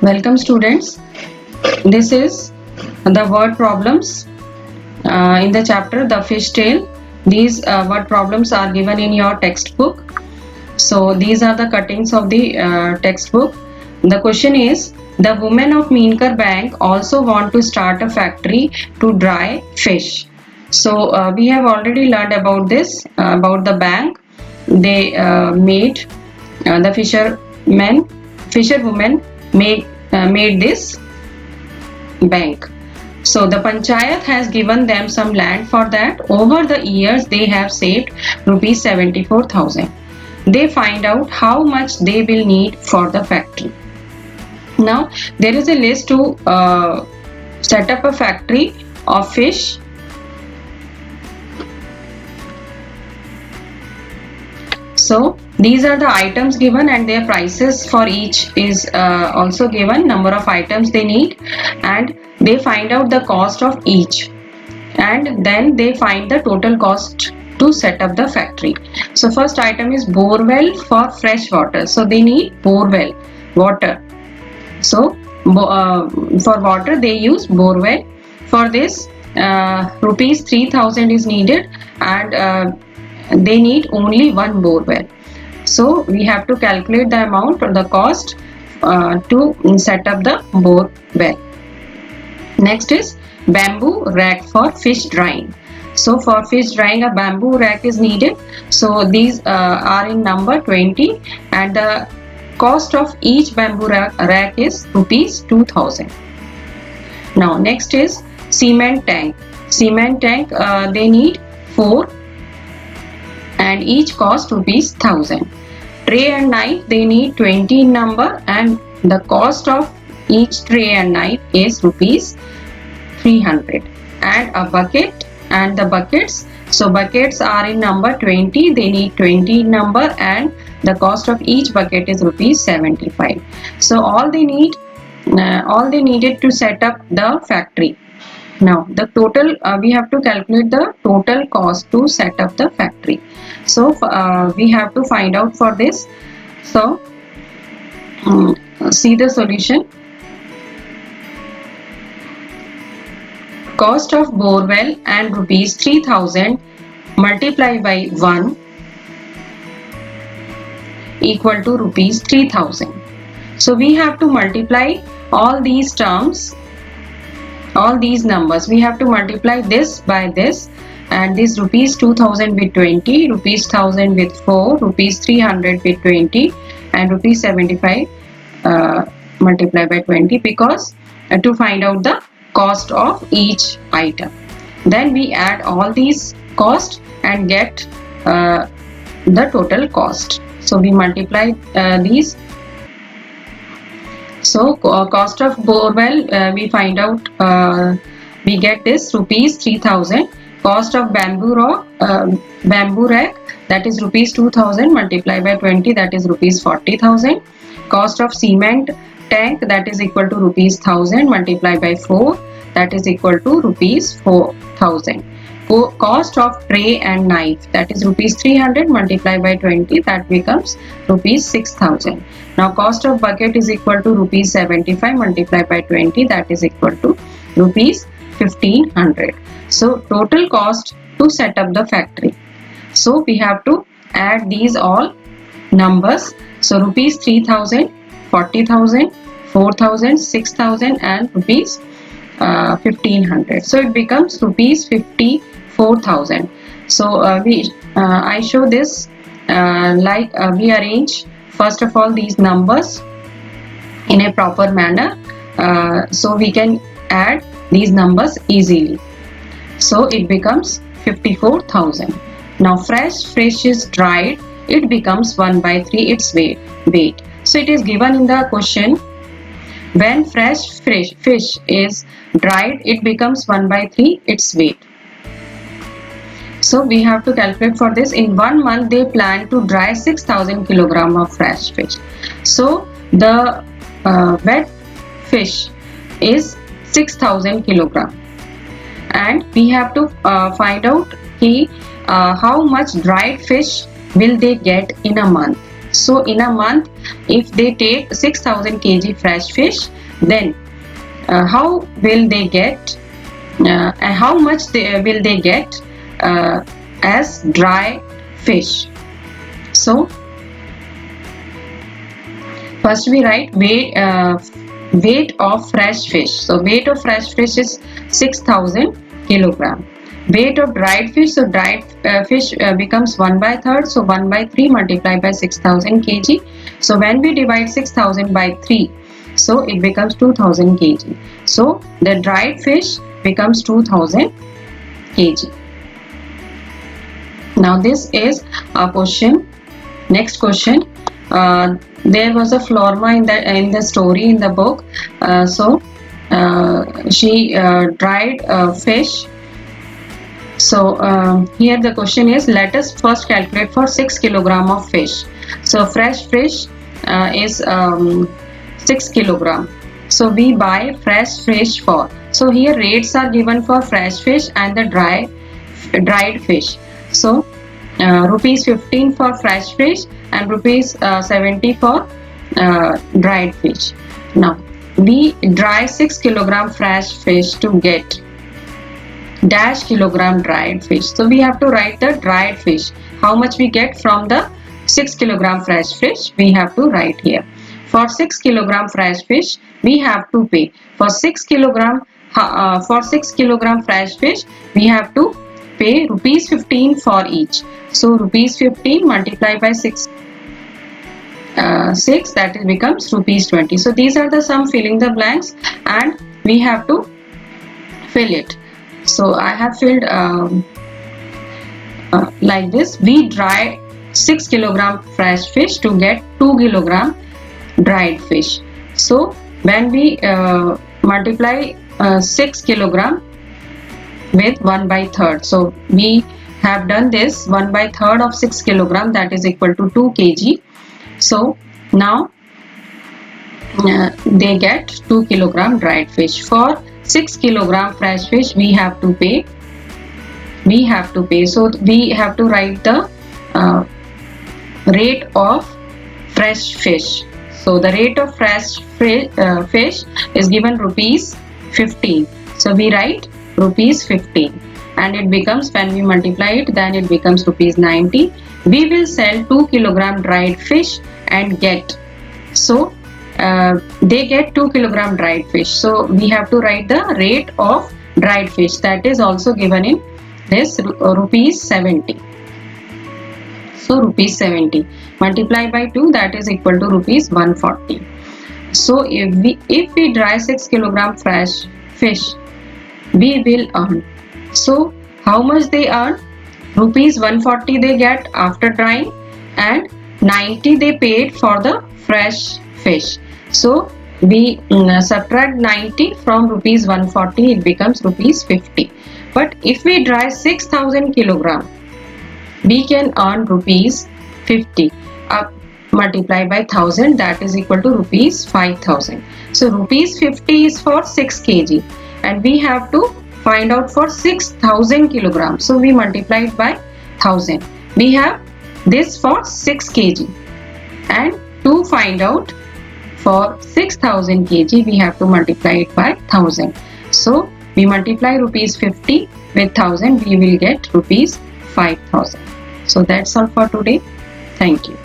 Welcome students. This is the word problems in the chapter The Fish Tale. These word problems are given in your textbook. So these are the cuttings of the textbook. The question is, the women of Meenkar Bank also want to start a factory to dry fish. So we have already learned about this, about the bank. They made the fisherwomen made this bank. So the panchayat has given them some land for that. Over the years they have saved rupees 74,000. They find out how much they will need for the factory. Now there is a list to set up a factory of fish. So these are the items given and their prices for each is also given, number of items they need, and they find out the cost of each, and then they find the total cost to set up the factory. So first item is borewell for fresh water. So they need borewell water. So for water they use borewell. For this rupees 3,000 is needed, and they need only one borewell. So we have to calculate the amount or the cost to set up the borewell. Next is bamboo rack for fish drying. So for fish drying a bamboo rack is needed. So these are in number 20, and the cost of each bamboo rack is rupees 2,000. Now next is cement tank. Cement tank they need 4, and each cost rupees 1,000. Tray and knife they need 20 in number, and the cost of each tray and knife is rupees 300. And a bucket and the buckets. So buckets are in number 20. They need 20 in number, and the cost of each bucket is rupees 75. So all they needed to set up the factory. Now the total we have to calculate the total cost to set up the factory. So we have to find out for this. So see the solution. Cost of borewell and rupees 3,000 multiplied by 1 equal to rupees 3,000. So we have to multiply all these terms, all these numbers. We have to multiply this by this, and this rupees 2,000 with 20, rupees 1,000 with 4, rupees 300 with 20, and rupees 75 multiplied by 20, because to find out the cost of each item. Then we add all these costs and get the total cost. So we multiply these. So cost of borewell we find out, we get this rupees 3,000. Cost of bamboo rack, that is rupees 2,000 multiplied by 20, that is rupees 40,000. Cost of cement tank, that is equal to rupees 1,000 multiplied by 4, that is equal to rupees 4,000. Cost of tray and knife, that is rupees 300 multiplied by 20, that becomes rupees 6,000. Now cost of bucket is equal to rupees 75 multiplied by 20, that is equal to rupees 1,500. So total cost to set up the factory. So we have to add these all numbers. So rupees 3,000, 40,000, 4,000, 6,000, and rupees 1,500. So it becomes rupees 54,000. So I show this we arrange first of all these numbers in a proper manner, so we can add these numbers easily. So it becomes 54,000. Now fresh fish is dried, it becomes 1 by 3 its weight. So it is given in the question, when fresh fish is dried, it becomes 1 by 3 its weight. So we have to calculate for this. In 1 month they plan to dry 6,000 kilogram of fresh fish. So the wet fish is 6,000 kilogram, and we have to find out how much dried fish will they get in a month. So in a month, if they take 6000 kg fresh fish, then how will they get and how much will they get as dry fish? So first we write weight of fresh fish. So weight of fresh fish is 6000 kilogram. Weight of dried fish, so dried fish becomes 1/3, so 1/3 multiplied by 6000 kg. So when we divide 6000 by 3, so it becomes 2000 kg. So the dried fish becomes 2000 kg. Now this is a question. Next question. There was a Florma in the story in the book. She dried fish. So here the question is, let us first calculate for 6 kilogram of fish. So fresh fish is 6 kilogram. So we buy fresh fish for. So here rates are given for fresh fish and the dried fish. So rupees 15 for fresh fish and rupees 70 for dried fish. Now we dry 6 kilogram fresh fish to get dash kilogram dried fish. So we have to write the dried fish. How much we get from the 6 kilogram fresh fish, we have to write here. For 6 kilogram fresh fish, we have to pay. For 6 kilogram fresh fish, we have to pay rupees 15 for each. So rupees 15 multiplied by 6, that becomes rupees 20. So these are the sum filling the blanks, and we have to fill it. So I have filled like this. We dry 6 kilogram fresh fish to get 2 kilogram dried fish. So when we multiply 6 kilogram with 1/3, so we have done this 1/3 of 6 kilogram, that is equal to 2 kg. So now they get 2 kilogram dried fish. For 6 kilogram fresh fish, we have to pay. So we have to write the rate of fresh fish. So the rate of fresh fish is given rupees 15. So we write rupees 15, and it becomes, when we multiply it, then it becomes rupees 90. We will sell 2 kilogram dried fish and get. So they get 2 kilogram dried fish. So we have to write the rate of dried fish, that is also given in this rupees 70. So rupees 70 multiplied by 2, that is equal to rupees 140. So if we dry 6 kilogram fresh fish, we will earn. So how much they earn? Rupees 140 they get after drying, and 90 they paid for the fresh fish. So we subtract 90 from rupees 140, it becomes rupees 50. But if we dry 6000 kilogram, we can earn rupees 50. Multiply by 1000, that is equal to rupees 5000. So rupees 50 is for 6 kg, and we have to find out for 6000 kilograms. So we multiply it by 1000. We have this for 6 kg, and to find out for 6000 kg, we have to multiply it by 1000. So we multiply rupees 50 with 1000, we will get rupees 5000. So that's all for today. Thank you.